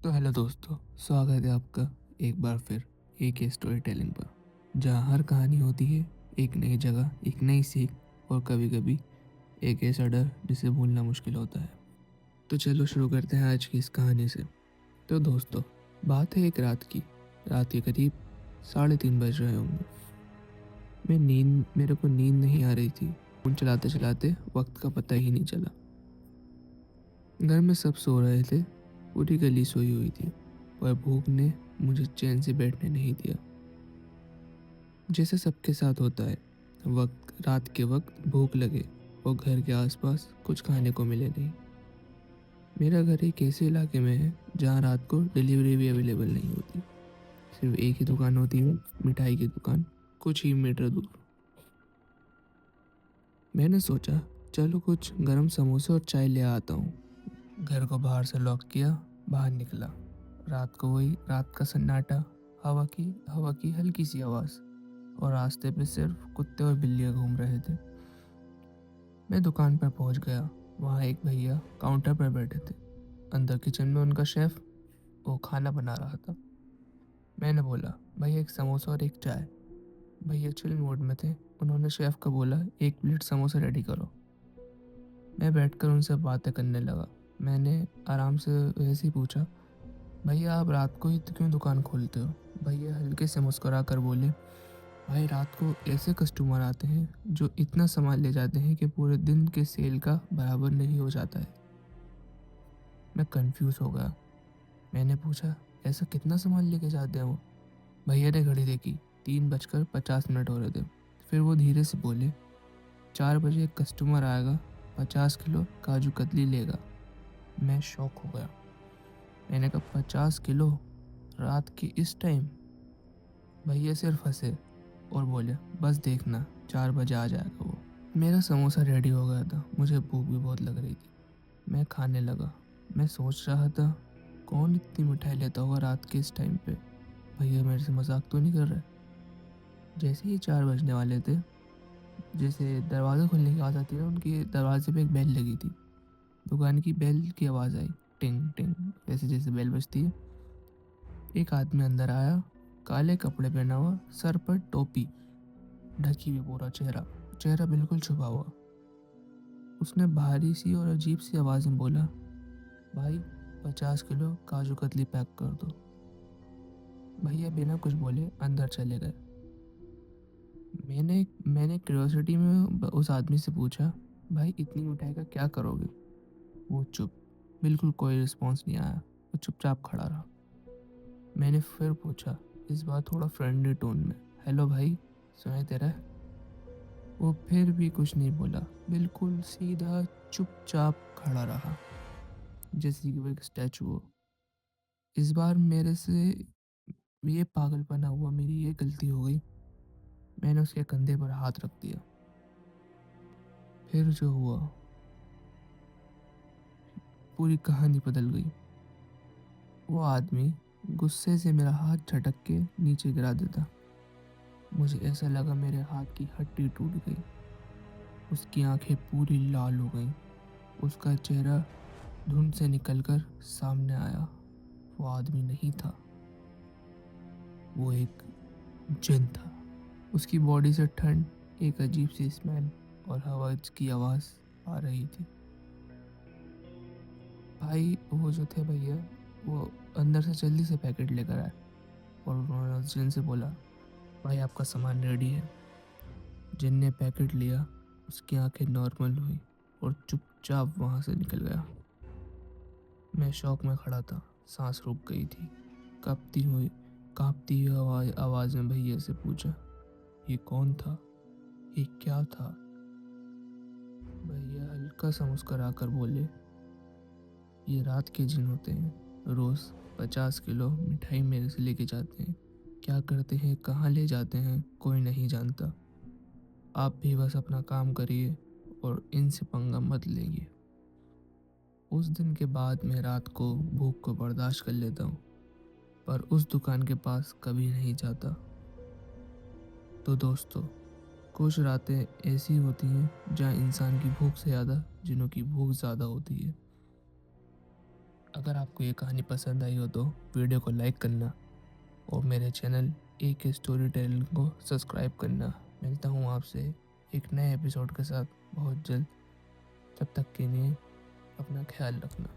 तो हेलो दोस्तों, स्वागत है आपका एक बार फिर एक स्टोरी टेलिंग पर, जहाँ हर कहानी होती है एक नई जगह, एक नई सीख और कभी कभी एक ऐसा डर जिसे भूलना मुश्किल होता है। तो चलो शुरू करते हैं आज की इस कहानी से। तो दोस्तों, बात है एक रात के करीब 3:30 बज रहे होंगे। मेरे को नींद नहीं आ रही थी। फोन चलाते चलाते वक्त का पता ही नहीं चला। घर में सब सो रहे थे, पूरी गली सोई हुई थी, पर भूख ने मुझे चैन से बैठने नहीं दिया। जैसे सबके साथ होता है, रात के वक्त भूख लगे और घर के आसपास कुछ खाने को मिले नहीं। मेरा घर एक ऐसे इलाके में है जहाँ रात को डिलीवरी भी अवेलेबल नहीं होती। सिर्फ एक ही दुकान होती है, मिठाई की दुकान, कुछ ही मीटर दूर। मैंने सोचा चलो कुछ गरम समोसे और चाय ले आता हूँ। घर को बाहर से लॉक किया, बाहर निकला। रात का सन्नाटा, हवा की हल्की सी आवाज़, और रास्ते पे सिर्फ कुत्ते और बिल्लियाँ घूम रहे थे। मैं दुकान पर पहुंच गया। वहाँ एक भैया काउंटर पर बैठे थे। अंदर किचन में उनका शेफ वो खाना बना रहा था। मैंने बोला, भैया एक समोसा और एक चाय। भैया चिल मूड में थे। उन्होंने शेफ को बोला, 1 प्लेट समोसा रेडी करो। मैं बैठकर उनसे बातें करने लगा। मैंने आराम से वैसे ही पूछा, भैया आप रात को ही तो क्यों दुकान खोलते हो? भैया हल्के से मुस्कुरा कर बोले, भाई रात को ऐसे कस्टमर आते हैं जो इतना सामान ले जाते हैं कि पूरे दिन के सेल का बराबर नहीं हो जाता है। मैं कंफ्यूज हो गया। मैंने पूछा, ऐसा कितना सामान लेके जाते हैं वो? भैया ने घड़ी देखी, 3:50 हो रहे थे। फिर वो धीरे से बोले, 4 बजे एक कस्टमर आएगा, 50 किलो काजू कतली लेगा। मैं शॉक हो गया। मैंने कहा, 50 किलो रात के इस टाइम? भैया सिर्फ हंसे और बोले, बस देखना 4 बजे आ जाएगा वो। मेरा समोसा रेडी हो गया था। मुझे भूख भी बहुत लग रही थी। मैं खाने लगा। मैं सोच रहा था, कौन इतनी मिठाई लेता होगा रात के इस टाइम पे? भैया मेरे से मजाक तो नहीं कर रहे? जैसे ही 4 बजने वाले थे, जैसे दरवाज़ा खुलने की आवाज़ आती है ना, उनके दरवाजे पे एक बेल लगी थी। दुकान की बेल की आवाज़ आई, टिंग टिंग, जैसे जैसे बेल बजती है। एक आदमी अंदर आया, काले कपड़े पहना हुआ, सर पर टोपी, ढकी हुई पूरा चेहरा, चेहरा बिल्कुल छुपा हुआ। उसने भारी सी और अजीब सी आवाज़ में बोला, भाई 50 किलो काजू कतली पैक कर दो। भैया बिना कुछ बोले अंदर चले गए। मैंने क्यूरियोसिटी में उस आदमी से पूछा, भाई इतनी मिठाई का क्या करोगे? वो चुप, बिल्कुल कोई रिस्पॉन्स नहीं आया। वो चुपचाप खड़ा रहा। मैंने फिर पूछा, इस बार थोड़ा फ्रेंडली टोन में, हेलो भाई, सुनाई दे रहा है? वो फिर भी कुछ नहीं बोला, बिल्कुल सीधा चुपचाप खड़ा रहा, जैसे कि वो एक स्टैचू हो। इस बार मेरे से ये पागलपना हुआ, मेरी ये गलती हो गई। मैंने उसके कंधे पर हाथ रख दिया। फिर जो हुआ, पूरी कहानी बदल गई। वो आदमी गुस्से से मेरा हाथ झटक के नीचे गिरा देता। मुझे ऐसा लगा मेरे हाथ की हड्डी टूट गई। उसकी आंखें पूरी लाल हो गईं। उसका चेहरा धुंध से निकलकर सामने आया। वो आदमी नहीं था, वो एक जिन था। उसकी बॉडी से ठंड, एक अजीब सी स्मेल और हवा की आवाज़ आ रही थी। भाई वो जो थे भैया, वो अंदर से जल्दी से पैकेट लेकर आए और उन्होंने उस जिन से बोला, भाई आपका सामान रेडी है। जिन ने पैकेट लिया, उसकी आंखें नॉर्मल हुई और चुपचाप वहाँ से निकल गया। मैं शौक में खड़ा था, सांस रुक गई थी। कांपती हुई आवाज़ में भैया से पूछा, ये कौन था? ये क्या था? भैया हल्का सा मुस्कुरा कर बोले, ये रात के जिन होते हैं। रोज़ 50 किलो मिठाई मेरे से लेके जाते हैं। क्या करते हैं, कहाँ ले जाते हैं, कोई नहीं जानता। आप भी बस अपना काम करिए और इनसे पंगा मत लीजिए। उस दिन के बाद मैं रात को भूख को बर्दाश्त कर लेता हूँ, पर उस दुकान के पास कभी नहीं जाता। तो दोस्तों, कुछ रातें ऐसी होती हैं जहाँ इंसान की भूख से ज़्यादा जिनों की भूख ज़्यादा होती है। अगर आपको ये कहानी पसंद आई हो तो वीडियो को लाइक करना और मेरे चैनल ए के स्टोरी टेलिंग को सब्सक्राइब करना। मिलता हूँ आपसे एक नए एपिसोड के साथ बहुत जल्द। तब तक के लिए अपना ख्याल रखना।